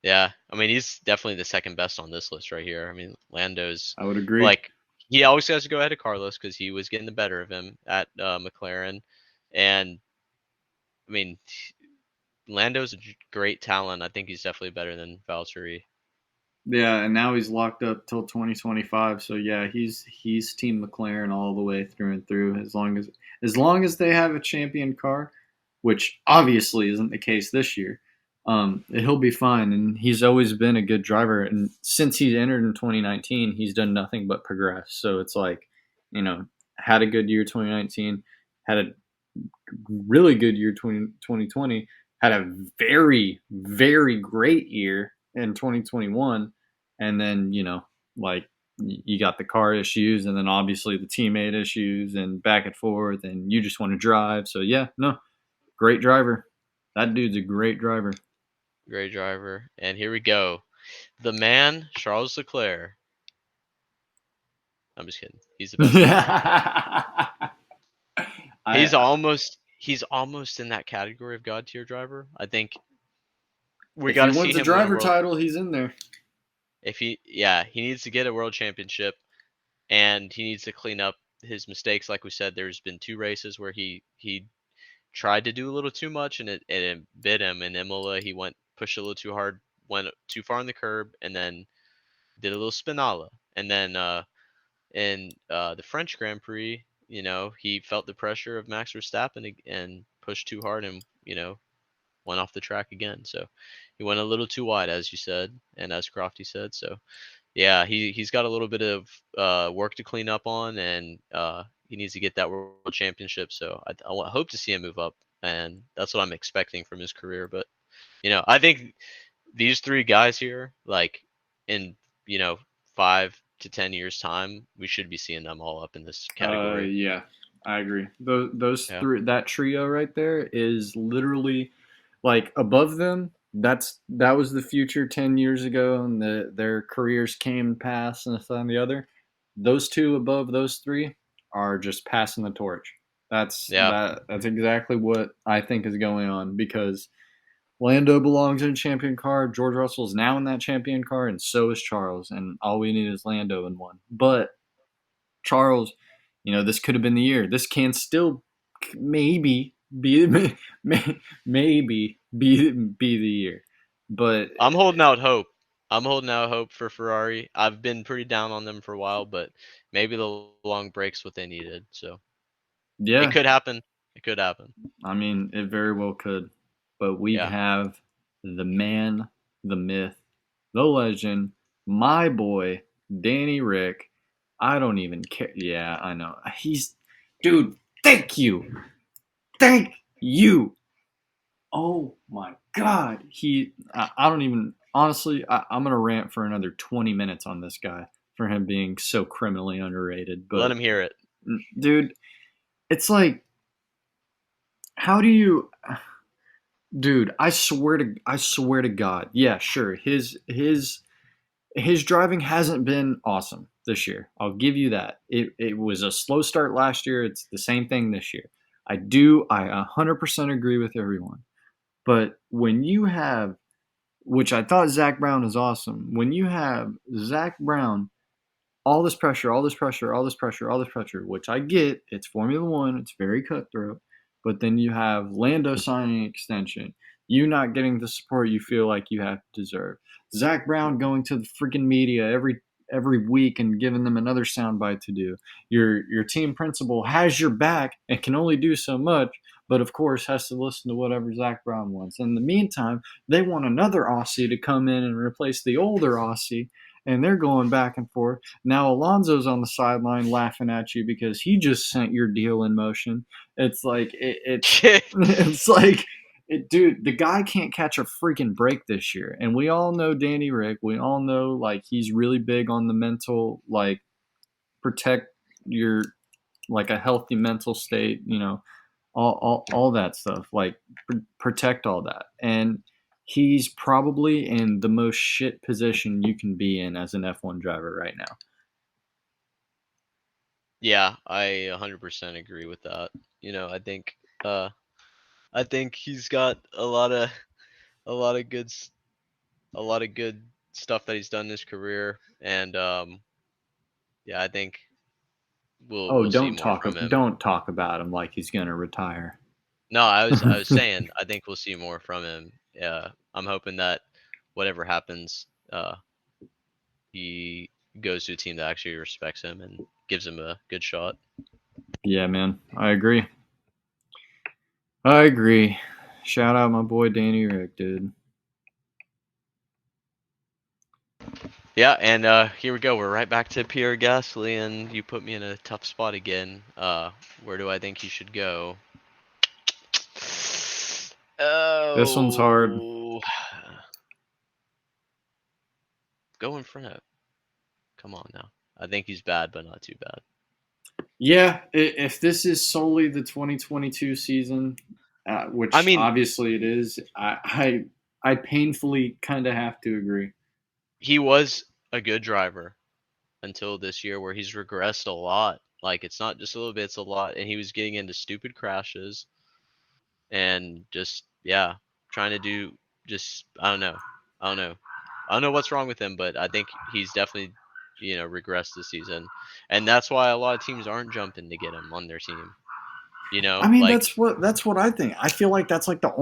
Yeah, I mean, he's definitely the second best on this list right here. I mean, Lando's I would agree. like, he always has to go ahead of Carlos because he was getting the better of him at McLaren, and I mean, Lando's a great talent. I think he's definitely better than Valtteri. Yeah, and now he's locked up till 2025. So yeah, he's Team McLaren all the way through and through. As long as they have a champion car, which obviously isn't the case this year, he'll be fine. And he's always been a good driver. And since he's entered in 2019, he's done nothing but progress. So it's like, had a good year 2019, had a really good year 2020, had a very, very great year in 2021. And then, like, you got the car issues and then obviously the teammate issues and back and forth and you just want to drive. So yeah, no, great driver. That dude's a great driver. Great driver. And here we go. The man, Charles Leclerc. I'm just kidding. He's the best in the world. I He's almost in that category of god tier driver. I think we if got he to see wins a him win a driver world. title, he's in there. If he needs to get a world championship, and he needs to clean up his mistakes. Like we said, there's been two races where he tried to do a little too much, and it bit him. In Imola, he pushed a little too hard, went too far on the curb, and then did a little spinala. And then in the French Grand Prix, he felt the pressure of Max Verstappen and pushed too hard, and went off the track again. So he went a little too wide, as you said, and as Crofty said. So yeah, he's got a little bit of work to clean up on, and he needs to get that world championship. So I hope to see him move up, and that's what I'm expecting from his career. But I think these three guys here, like in 5 to 10 years time, we should be seeing them all up in this category. Yeah, I agree. Those Yeah, three, that trio right there is literally like above them. That was the future 10 years ago, and their careers came and passed, and this and the other. Those two above those three are just passing the torch. yeah, That's exactly what I think is going on because Lando belongs in a champion car. George Russell is now in that champion car, and so is Charles. And all we need is Lando in one. But Charles, this could have been the year. This can still maybe be maybe be the year. But I'm holding out hope. I'm holding out hope for Ferrari. I've been pretty down on them for a while, but maybe the long break's what they needed. So it yeah, could happen. It could happen. I mean, it very well could. But we Yeah. have the man, the myth, the legend, my boy, Danny Rick. I don't even care. Yeah, I know. Dude, thank you. Thank you. Oh my God. I don't even, honestly, I'm going to rant for another 20 minutes on this guy for him being so criminally underrated. Let But, him hear it. dude, it's like, how do you, dude, I swear to God. Yeah, sure. His driving hasn't been awesome this year. I'll give you that. It was a slow start last year. It's the same thing this year. I 100% agree with everyone. But when you have, which I thought Zach Brown is awesome, when you have Zach Brown, all this pressure, all this pressure, all this pressure, all this pressure, which I get, it's Formula One, it's very cutthroat. But then you have Lando signing an extension, you not getting the support you feel like you have to deserve. Zach Brown going to the freaking media every week and giving them another soundbite to do. Your team principal has your back and can only do so much, but of course has to listen to whatever Zach Brown wants. In the meantime, they want another Aussie to come in and replace the older Aussie, and they're going back and forth. Now Alonso's on the sideline laughing at you because he just sent your deal in motion. It's like it's like dude, the guy can't catch a freaking break this year. And we all know Danny Rick. We all know like he's really big on the mental, like protect your like a healthy mental state, all that stuff, like protect all that. And he's probably in the most shit position you can be in as an F1 driver right now. Yeah, I 100% agree with that. Uh I think he's got a lot of good a lot of good stuff that he's done in his career, and yeah, I think Oh, we'll see more from him. don't talk about him like he's gonna retire. No, I was saying I think we'll see more from him. I'm hoping that whatever happens, he goes to a team that actually respects him and gives him a good shot. Yeah, man, I agree. I agree. Shout out my boy Danny Rick, dude. Yeah, and here we go. We're right back to Pierre Gasly, and you put me in a tough spot again. Where do I think he should go? This one's hard. Oh, go in front of. Come on now. I think he's bad, but not too bad. Yeah, if this is solely the 2022 season, I which mean, obviously it is, I painfully kind of have to agree. he was a good driver until this year, where he's regressed a lot. Like it's not just a little bit; it's a lot, and he was getting into stupid crashes and just yeah, trying to do just I don't know, I don't know, I don't know what's wrong with him, but I think he's definitely regressed this season, and that's why a lot of teams aren't jumping to get him on their team. I mean, Like that's what I think. I feel like that's like that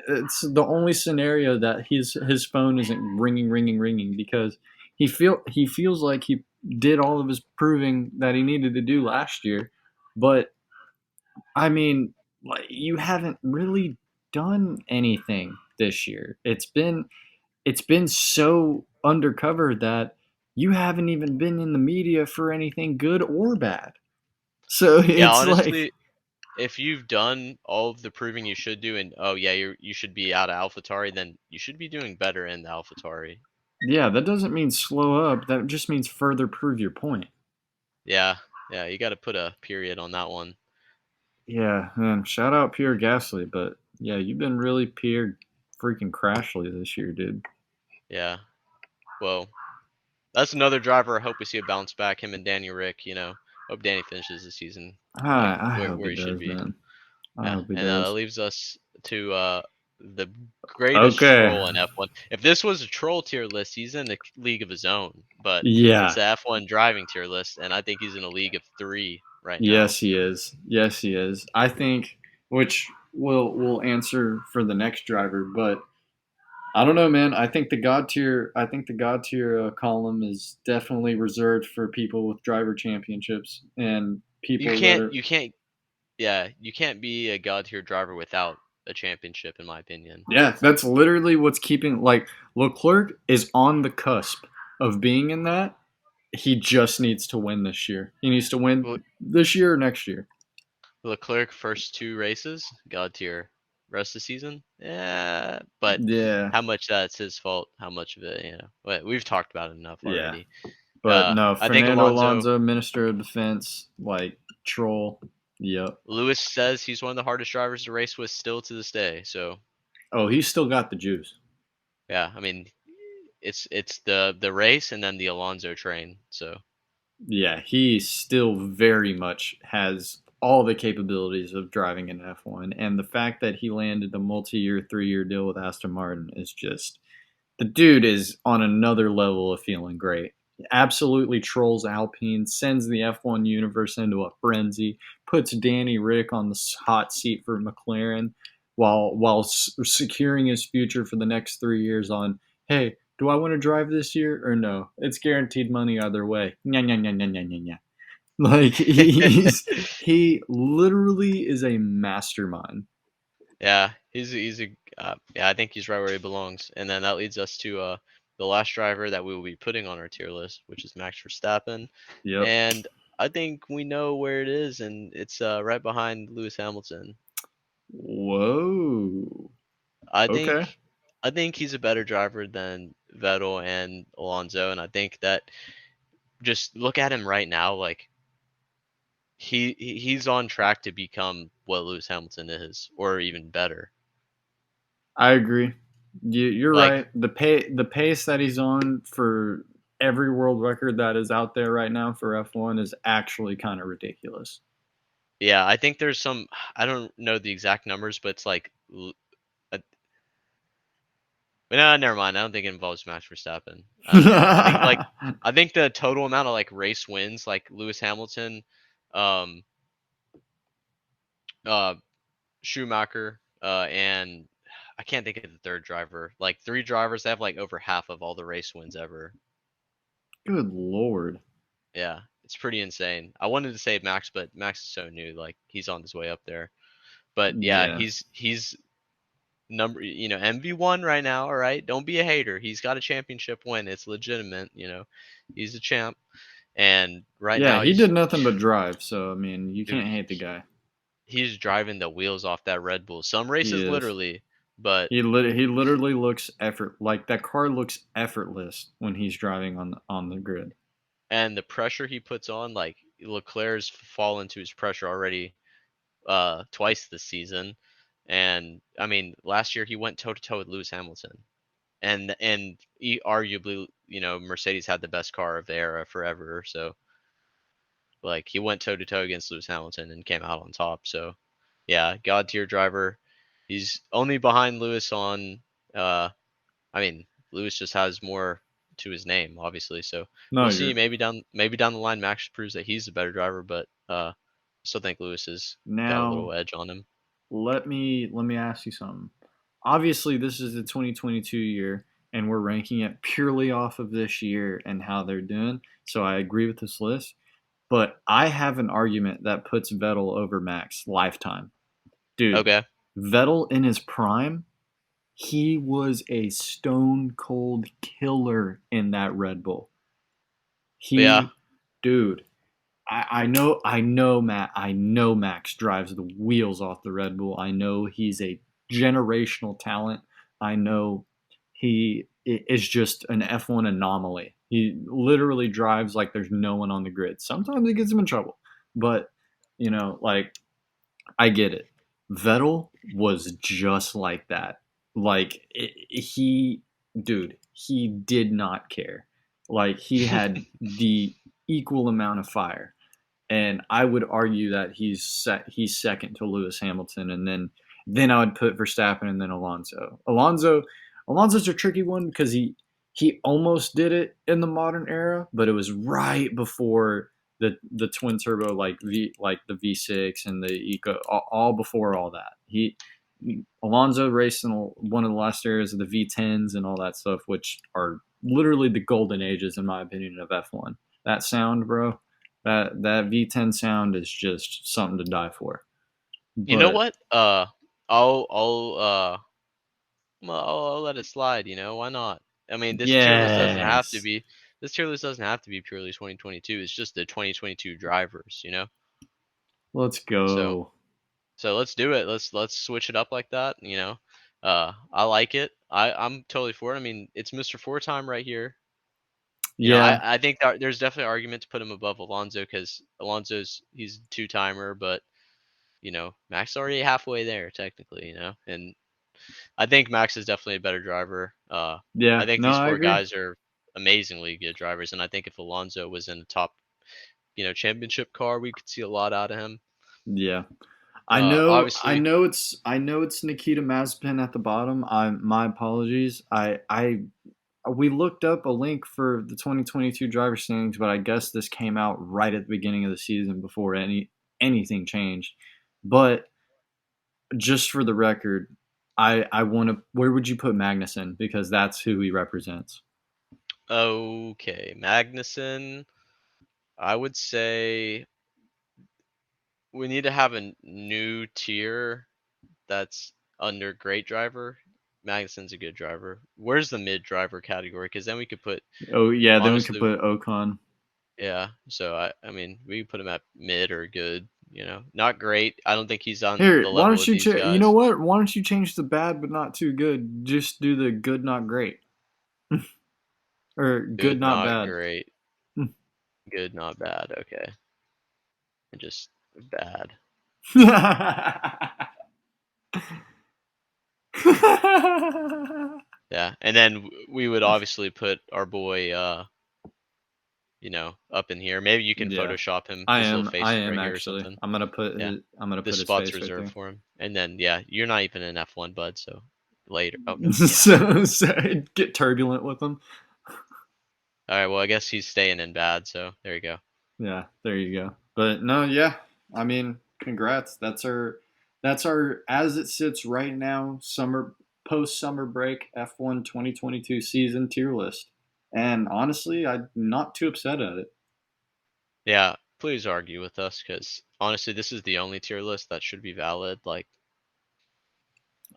it's the only scenario that his phone isn't ringing because he feels like he did all of his proving that he needed to do last year, but I mean, like you haven't really done anything this year. It's been so undercover that you haven't even been in the media for anything good or bad. So yeah, it's like, honestly, if you've done all of the proving you should do, and oh yeah, you should be out of AlphaTauri, then you should be doing better in the AlphaTauri. yeah, that doesn't mean slow up. That just means further prove your point. Yeah, yeah, you got to put a period on that one. Yeah, man. Shout out Pierre Gasly, but yeah, you've been really Pierre freaking Crashly this year, dude. Yeah, well, that's another driver. I hope we see a bounce back. Him and Danny Rick. Hope Danny finishes the season like I hope where he he should does, be. man. I Yeah, hope he and that does. leaves us to the greatest Okay. troll in F1. If this was a troll tier list, he's in a league of his own. But it's Yeah. the F1 driving tier list, and I think he's in a league of three right now. Yes, he is. Yes, he is. I think, which will answer for the next driver, but I don't know, man. I think the god tier column is definitely reserved for people with driver championships and You people that can't are. you can't yeah, you can't be a god tier driver without a championship in my opinion. Yeah, that's literally what's keeping. Like Leclerc is on the cusp of being in that. He just needs to win this year. He needs to win Well, this year or next year. Leclerc first two races, god tier. Rest of the season, yeah, but Yeah, how much that's his fault, how much of it, we've talked about it enough yeah. already. But no, I think Fernando Alonso. Alonso, Minister of Defense, like troll. Yep. Lewis says he's one of the hardest drivers to race with still to this day. So Oh, he's still got the juice. yeah, I mean, it's the race and then the Alonso train. So Yeah, he still very much has all the capabilities of driving an F1. And the fact that he landed a multi year, 3 year deal with Aston Martin is just. The dude is on another level of feeling great. Absolutely trolls Alpine, sends the F1 universe into a frenzy, puts Danny Rick on the hot seat for McLaren while securing his future for the next 3 years on, hey, do I want to drive this year or no? It's guaranteed money either way. Nya, nya, nya, nya, nya, nya, nya. Like he literally is a mastermind. yeah, he's a yeah, I think he's right where he belongs. And then that leads us to the last driver that we will be putting on our tier list, which is Max Verstappen. Yep. And I think we know where it is, and it's right behind Lewis Hamilton. Whoa. I Okay. think I think he's a better driver than Vettel and Alonso, and I think that just look at him right now, like he's on track to become what Lewis Hamilton is, or even better. I agree. You're Like, right. The pace that he's on for every world record that is out there right now for F1 is actually kind of ridiculous. yeah, I think there's some. I don't know the exact numbers, but it's like, uh, no, never mind. I don't think it involves Max Verstappen. I think the total amount of like race wins, like Lewis Hamilton, um, uh, Schumacher, and I can't think of the third driver. Like three drivers that have like over half of all the race wins ever. Good lord. Yeah, it's pretty insane. I wanted to say Max, but Max is so new. Like he's on his way up there. But yeah, Yeah. he's number MV1 right now. All right, don't be a hater. He's got a championship win. It's legitimate. He's a champ. And right Yeah, now he did nothing but drive, so I mean, you dude, can't hate the guy. he's driving the wheels off that Red Bull. Some He races is. literally, but He literally looks like that car looks effortless when he's driving on the grid. and the pressure he puts on, like Leclerc's fallen to his pressure already twice this season. And I mean, last year he went toe to toe with Lewis Hamilton. And he arguably, Mercedes had the best car of the era forever. So like he went toe to toe against Lewis Hamilton and came out on top. So yeah, god tier driver. He's only behind Lewis on. I mean, Lewis just has more to his name, obviously. So No, we'll see. you're Maybe down the line, Max proves that he's a better driver, but I still think Lewis has got a little now. edge on him. Let me ask you something. Obviously, this is the 2022 year, and we're ranking it purely off of this year and how they're doing. So I agree with this list, but I have an argument that puts Vettel over Max lifetime. Dude, Okay. Vettel in his prime, he was a stone cold killer in that Red Bull. Yeah. He, dude, I know Matt. I know Max drives the wheels off the Red Bull. I know he's a generational talent. I know he is just an F1 anomaly. He literally drives like there's no one on the grid. Sometimes it gets him in trouble, but like I get it. Vettel was just like that. Like dude, he did not care. Like he had the equal amount of fire, and I would argue that he's second to Lewis Hamilton, and then I would put Verstappen and then Alonso. Alonso's a tricky one because he almost did it in the modern era, but it was right before the twin turbo like the V6 and the Eco all before all that. Alonso raced in one of the last eras of the V10s and all that stuff, which are literally the golden ages in my opinion of F1. That sound, bro, that V10 sound is just something to die for. You know But what? I'll let it slide. Why not? I mean, this tier list doesn't have to yes, be. This tier list doesn't have to be purely 2022. It's just the 2022 drivers. let's So go. so let's do it. Let's switch it up like that. I like it. I'm totally for it. I mean, it's Mr. Four Time right here. Yeah, I think that there's definitely an argument to put him above Alonso because he's a two-timer, but Max is already halfway there technically. And I think Max is definitely a better driver. I yeah. think No, these I four agree. guys are amazingly good drivers, and I think if Alonso was in a top, championship car, we could see a lot out of him. Yeah. I Obviously, know it's Nikita Mazepin at the bottom. My apologies. I we looked up a link for the 2022 driver standings, but I guess this came out right at the beginning of the season before anything changed. But just for the record, I want to. Where would you put Magnussen? Because that's who he represents. okay, Magnussen. I would say we need to have a new tier that's under great driver. Magnussen's a good driver. Where's the mid driver category? Because then we could put Oh yeah, then we could honestly, put Ocon. yeah. So I mean, we could put him at mid or good. Not great. I don't think he's on Here, the why level don't of you? these You know guys. what? Why don't you change the bad but not too good? Just do the good not great, or good Good, not not bad. great. Good, not bad. Okay, and just bad. Yeah, and then we would obviously put our boy, up in here. Maybe you can Yeah, Photoshop him, I his little am. I face am right here or actually. something. Yeah, I'm gonna put this his spot's face right reserved there. for him. And then yeah, you're not even in F1, bud. So later. Oh no, yeah. So get turbulent with him. All right. Well, I guess he's staying in bad. So there you go. Yeah, there you go. But no, yeah. I mean, congrats. That's our as it sits right now, post summer break F1 2022 season tier list. And honestly, I'm not too upset at it. Yeah, please argue with us, because honestly, this is the only tier list that should be valid. Like,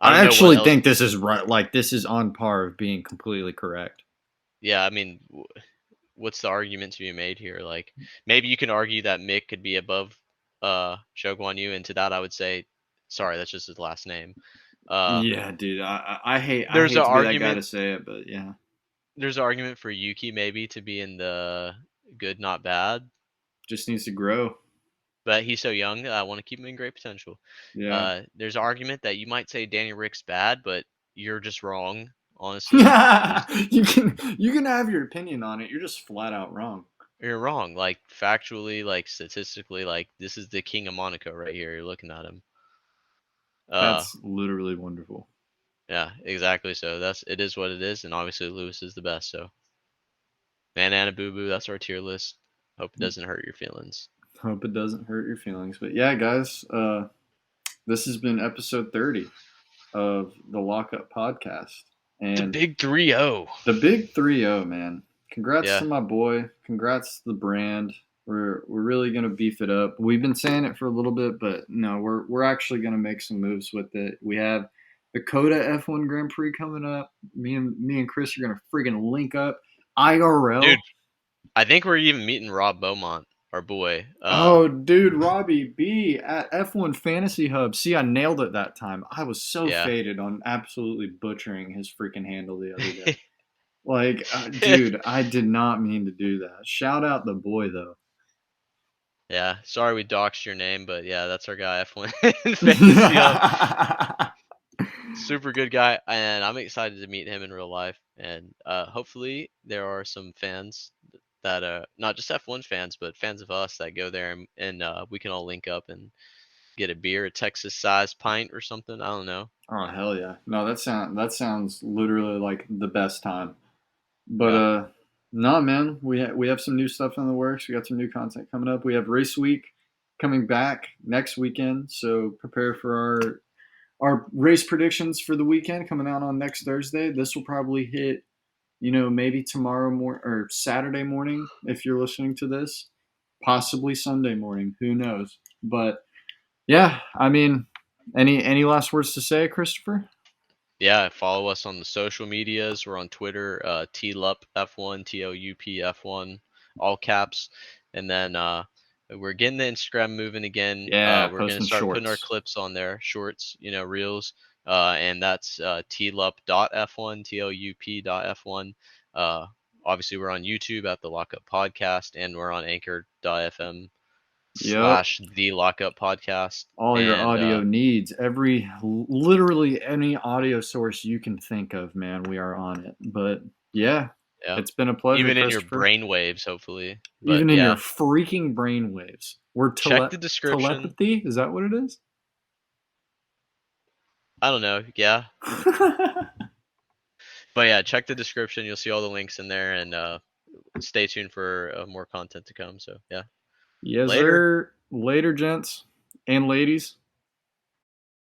I I don't know what actually else. think this is right. Like this is on par of being completely correct. Yeah, I mean, what's the argument to be made here? Like, maybe you can argue that Mick could be above Zhou Guanyu, and to that I would say, sorry, that's just his last name. Uh, Yeah, dude. I there's an hate to be that guy argument. to say it, but yeah. There's an argument for Yuki maybe to be in the good, not bad, Just needs to grow. but he's so young. I want to keep him in great potential. Yeah. There's an argument that you might say Danny Rick's bad, but you're just wrong. Honestly, You can have your opinion on it. You're just flat out wrong. you're wrong. Like factually, like statistically, like this is the king of Monaco right here. You're looking at him. Uh, That's literally wonderful. yeah, exactly. So it is what it is, and obviously Lewis is the best. So Anna Boo Boo, that's our tier list. Hope it doesn't hurt your feelings. Hope it doesn't hurt your feelings. But yeah, guys, this has been episode 30 of the Lockup Podcast. The And big 3-0. the big 3-0, man. Congrats Yeah, to my boy. Congrats to the brand. We're really gonna beef it up. We've been saying it for a little bit, but no, we're actually gonna make some moves with it. We have the Coda F1 Grand Prix coming up. Me and Chris are gonna friggin' link up dude. IRL. I think we're even meeting Rob Beaumont, our boy. Oh, dude, Robbie B at F1 Fantasy Hub. See, I nailed it that time. I was so Yeah. faded on absolutely butchering his freaking handle the other day. Like, dude, I did not mean to do that. Shout out the boy, though. Yeah, sorry we doxed your name, but yeah, that's our guy F1 Fantasy Hub. Super good guy, and I'm excited to meet him in real life. And hopefully there are some fans that not just F1 fans, but fans of us that go there, and we can all link up and get a beer, a Texas sized pint or something. I don't know. Oh hell yeah! No, that sounds literally like the best time. But Yeah. No, man, we have some new stuff in the works. We got some new content coming up. We have race week coming back next weekend, so prepare for our race predictions for the weekend coming out on next Thursday. This will probably hit, maybe tomorrow morning or Saturday morning if you're listening to this, possibly Sunday morning. Who knows? But yeah, I mean, any last words to say, Christopher? Yeah, follow us on the social medias. We're on Twitter, TLUPF1, TLUPF1, all caps. And then we're getting the Instagram moving again. Yeah, We're gonna posting start putting our shorts. clips on there, shorts, reels. And that's tlup.f1, tlup.f1. Uh, Obviously, we're on YouTube at the Lockup Podcast, and we're on anchor.fm Yep. slash the Lockup Podcast. All your And audio needs, literally any audio source you can think of, man, we are on it. But yeah, yeah, it's been a pleasure, even in your Christopher. brain waves, hopefully. But Even in your yeah, freaking brainwaves. We're check the description. telepathy? Is that what it is? I don't know. Yeah. But yeah, check the description. You'll see all the links in there, and stay tuned for more content to come. So yeah. Yes, Later. sir. Later, gents and ladies.